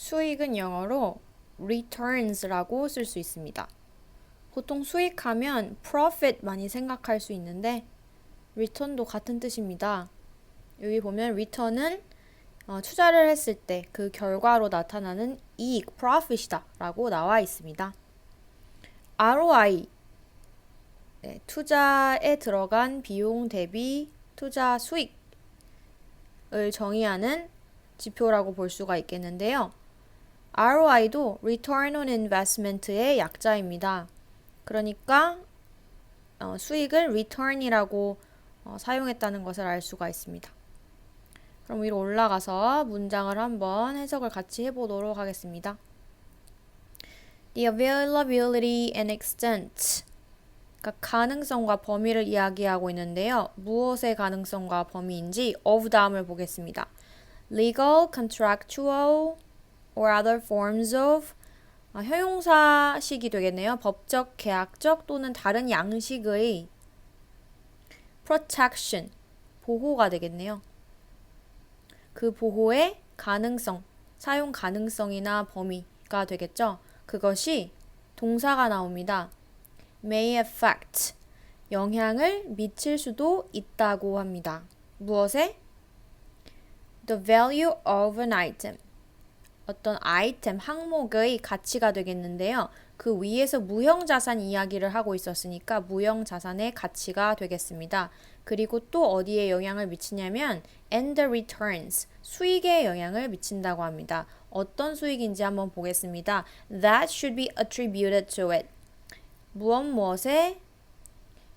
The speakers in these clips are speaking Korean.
수익은 영어로 returns라고 쓸 수 있습니다. 보통 수익하면 profit 많이 생각할 수 있는데 return도 같은 뜻입니다. 여기 보면 return은 투자를 했을 때 그 결과로 나타나는 이익, profit이다 라고 나와 있습니다. ROI, 네, 투자에 들어간 비용 대비 투자 수익을 정의하는 지표라고 볼 수가 있겠는데요. ROI도 Return on Investment의 약자입니다. 그러니까 수익을 return이라고 사용했다는 것을 알 수가 있습니다. 그럼 위로 올라가서 문장을 한번 해석을 같이 해보도록 하겠습니다. The availability and extent, 그러니까 가능성과 범위를 이야기하고 있는데요. 무엇의 가능성과 범위인지 of 다음을 보겠습니다. Legal, contractual, or other forms of, 형용사식이 되겠네요. 법적, 계약적 또는 다른 양식의 protection, 보호가 되겠네요. 그 보호의 가능성, 사용 가능성이나 범위가 되겠죠. 그것이 동사가 나옵니다. may affect, 영향을 미칠 수도 있다고 합니다. 무엇에? The value of an item, 어떤 아이템, 항목의 가치가 되겠는데요. 그 위에서 무형자산 이야기를 하고 있었으니까 무형자산의 가치가 되겠습니다. 그리고 또 어디에 영향을 미치냐면 and the returns, 수익에 영향을 미친다고 합니다. 어떤 수익인지 한번 보겠습니다. That should be attributed to it. 무엇에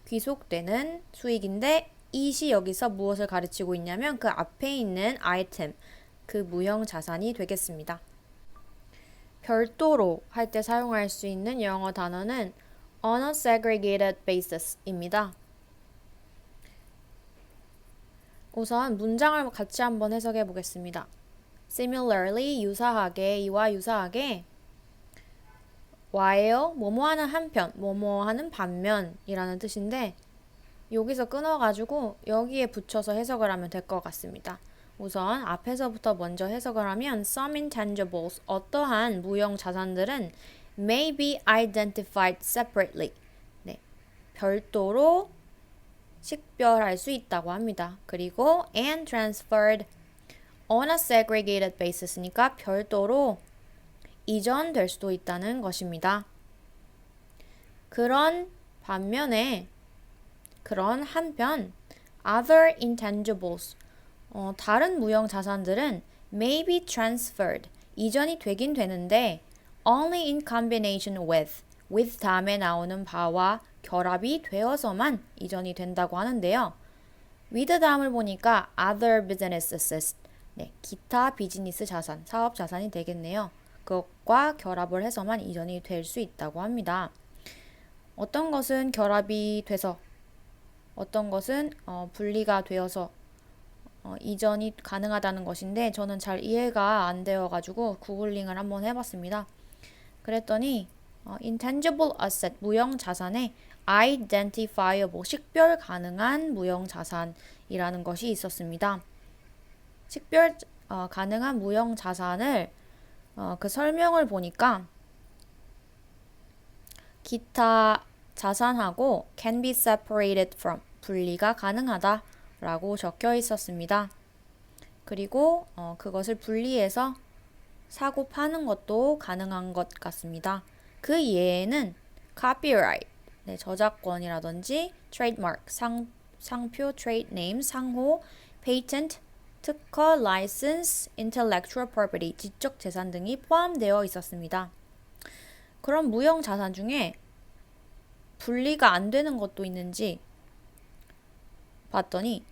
귀속되는 수익인데 it이 여기서 무엇을 가르치고 있냐면 그 앞에 있는 아이템, 그 무형자산이 되겠습니다. 별도로 할 때 사용할 수 있는 영어 단어는 on a segregated basis입니다. 우선 문장을 같이 한번 해석해 보겠습니다. Similarly, 유사하게, 이와 유사하게 while, 뭐뭐하는 한편, 뭐뭐하는 반면이라는 뜻인데 여기서 끊어가지고 여기에 붙여서 해석을 하면 될 것 같습니다. 우선 앞에서부터 먼저 해석을 하면 some intangibles, 어떠한 무형 자산들은 may be identified separately, 네, 별도로 식별할 수 있다고 합니다. 그리고 and transferred on a segregated basis니까 별도로 이전될 수도 있다는 것입니다. 그런 반면에 그런 한편 other intangibles, 다른 무형 자산들은 may be transferred, 이전이 되긴 되는데 only in combination with 다음에 나오는 바와 결합이 되어서만 이전이 된다고 하는데요. with 다음을 보니까 other businesses, 네, 기타 비즈니스 자산, 사업 자산이 되겠네요. 그것과 결합을 해서만 이전이 될 수 있다고 합니다. 어떤 것은 결합이 돼서 어떤 것은 분리가 되어서 이전이 가능하다는 것인데 저는 잘 이해가 안 되어가지고 구글링을 한번 해봤습니다. 그랬더니 intangible asset, 무형 자산에 identifiable, 식별 가능한 무형 자산이라는 것이 있었습니다. 식별 가능한 무형 자산을 그 설명을 보니까 기타 자산하고 can be separated from, 분리가 가능하다 라고 적혀 있었습니다. 그리고 그것을 분리해서 사고 파는 것도 가능한 것 같습니다. 그 예에는 copyright, 네, 저작권이라든지 trademark, 상표, trade name, 상호, patent, 특허, license, intellectual property, 지적 재산 등이 포함되어 있었습니다. 그럼 무형 자산 중에 분리가 안 되는 것도 있는지 봤더니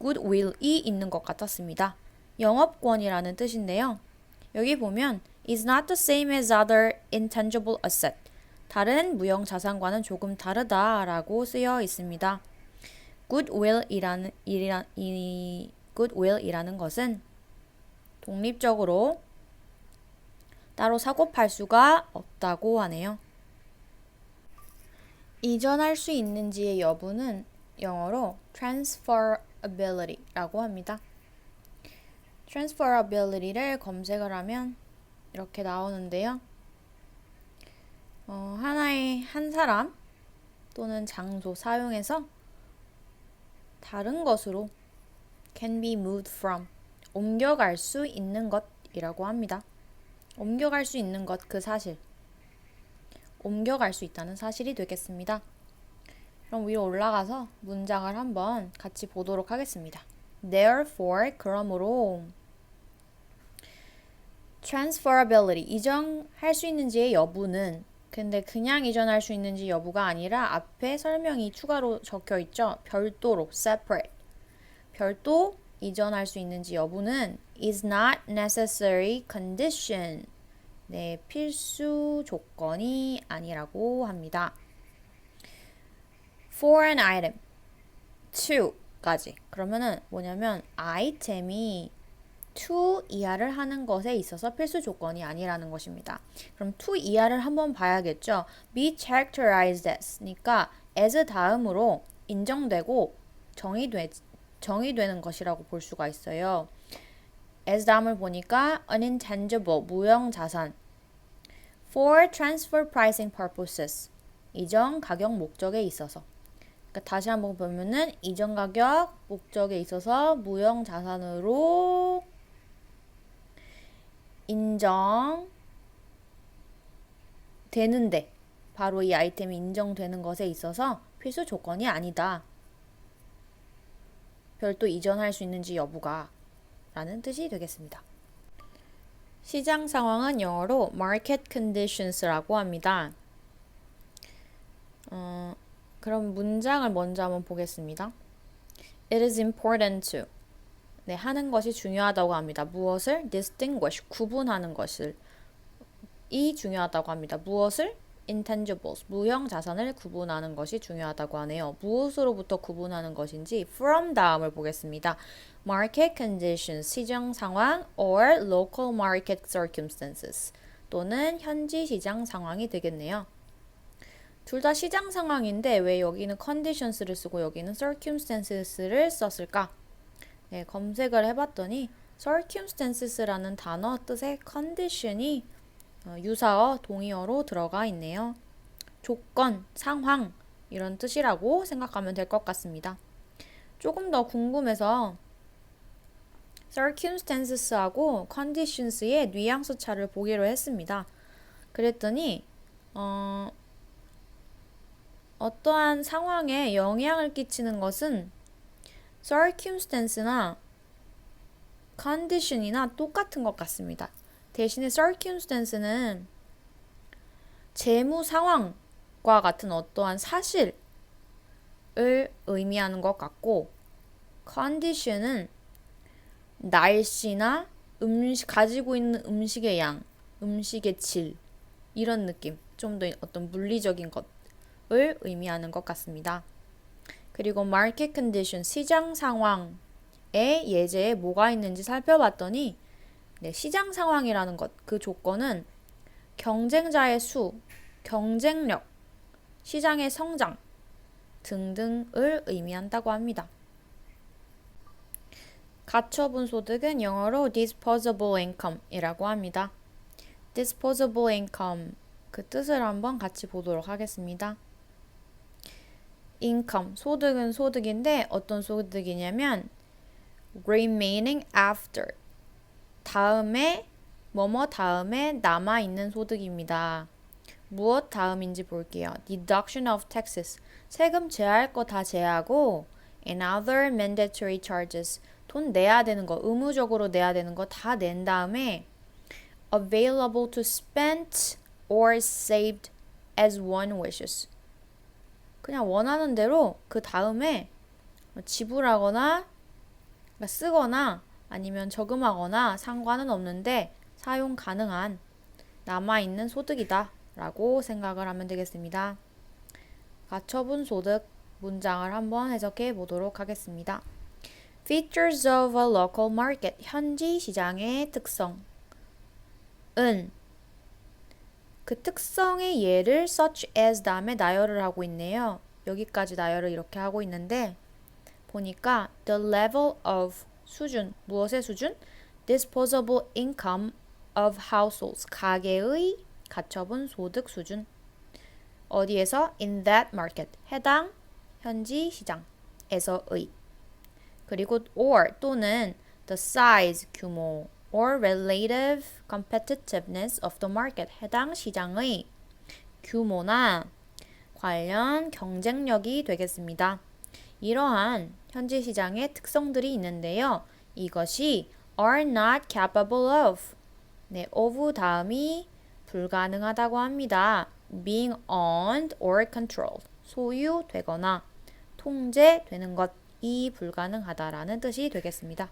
goodwill이 있는 것 같았습니다. 영업권이라는 뜻인데요. 여기 보면 is not the same as other intangible asset, 다른 무형 자산과는 조금 다르다라고 쓰여 있습니다. goodwill이라는 것은 독립적으로 따로 사고 팔 수가 없다고 하네요. 이전할 수 있는지의 여부는 영어로 transferability라고 합니다. transferability를 검색을 하면 이렇게 나오는데요. 하나의 한 사람 또는 장소 사용해서 다른 것으로 can be moved from 옮겨갈 수 있는 것이라고 합니다. 옮겨갈 수 있는 것, 그 사실. 옮겨갈 수 있다는 사실이 되겠습니다. 그럼 위로 올라가서 문장을 한번 같이 보도록 하겠습니다. Therefore, 그러므로 transferability, 이전할 수 있는지의 여부는 근데 그냥 이전할 수 있는지 여부가 아니라 앞에 설명이 추가로 적혀 있죠. 별도로 separate. 별도 이전할 수 있는지 여부는 is not necessary condition. 네, 필수 조건이 아니라고 합니다. For an item, to까지. 그러면은 뭐냐면 아이템이 to 이하를 하는 것에 있어서 필수 조건이 아니라는 것입니다. 그럼 to 이하를 한번 봐야겠죠. be characterized as니까 as 다음으로 인정되고 정의되는 것이라고 볼 수가 있어요. as 다음을 보니까 unintangible, 무형자산. for transfer pricing purposes, 이전 가격 목적에 있어서. 그러니까 다시 한번 보면은 이전 가격 목적에 있어서 무형자산으로 인정되는데 바로 이 아이템이 인정되는 것에 있어서 필수 조건이 아니다. 별도 이전할 수 있는지 여부가 라는 뜻이 되겠습니다. 시장 상황은 영어로 market conditions라고 합니다. 그럼 문장을 먼저 한번 보겠습니다. It is important to 네, 하는 것이 중요하다고 합니다. 무엇을? distinguish, 구분하는 것을 이 중요하다고 합니다. 무엇을? intangibles, 무형 자산을 구분하는 것이 중요하다고 하네요. 무엇으로부터 구분하는 것인지 from 다음을 보겠습니다. market conditions, 시장 상황 or local market circumstances 또는 현지 시장 상황이 되겠네요. 둘 다 시장 상황인데 왜 여기는 conditions를 쓰고 여기는 circumstances를 썼을까? 네, 검색을 해봤더니 circumstances라는 단어 뜻의 condition이 유사어, 동의어로 들어가 있네요. 조건, 상황 이런 뜻이라고 생각하면 될 것 같습니다. 조금 더 궁금해서 circumstances하고 conditions의 뉘앙스 차를 보기로 했습니다. 그랬더니 어떠한 상황에 영향을 끼치는 것은 circumstance나 condition이나 똑같은 것 같습니다. 대신에 circumstance는 재무 상황과 같은 어떠한 사실을 의미하는 것 같고 condition은 날씨나 가지고 있는 음식의 양, 음식의 질 이런 느낌, 좀 더 어떤 물리적인 것을 의미하는 것 같습니다. 그리고 market condition, 시장 상황의 예제에 뭐가 있는지 살펴봤더니 네, 시장 상황이라는 것, 그 조건은 경쟁자의 수, 경쟁력, 시장의 성장 등등을 의미한다고 합니다. 가처분 소득은 영어로 disposable income이라고 합니다. disposable income, 그 뜻을 한번 같이 보도록 하겠습니다. income, 소득은 소득인데 어떤 소득이냐면 remaining after, 다음에 뭐뭐 다음에 남아있는 소득입니다. 무엇 다음인지 볼게요. deduction of taxes, 세금 제할 거 다 제하고 and other mandatory charges, 돈 내야 되는 거, 의무적으로 내야 되는 거 다 낸 다음에 available to spend or saved as one wishes, 그냥 원하는 대로 그 다음에 지불하거나 쓰거나 아니면 저금하거나 상관은 없는데 사용 가능한 남아있는 소득이다 라고 생각을 하면 되겠습니다. 가처분 소득 문장을 한번 해석해 보도록 하겠습니다. Features of a local market, 현지 시장의 특성은 그 특성의 예를 such as 다음에 나열을 하고 있네요. 여기까지 나열을 이렇게 하고 있는데 보니까 the level of 수준, 무엇의 수준? disposable income of households, 가계의 가처분 소득 수준. 어디에서? in that market, 해당 현지 시장에서의. 그리고 or 또는 the size, 규모, or relative competitiveness of the market, 해당 시장의 규모나 관련 경쟁력이 되겠습니다. 이러한 현지 시장의 특성들이 있는데요. 이것이 are not capable of, 네, of 다음이 불가능하다고 합니다. being owned or controlled, 소유되거나 통제되는 것이 불가능하다라는 뜻이 되겠습니다.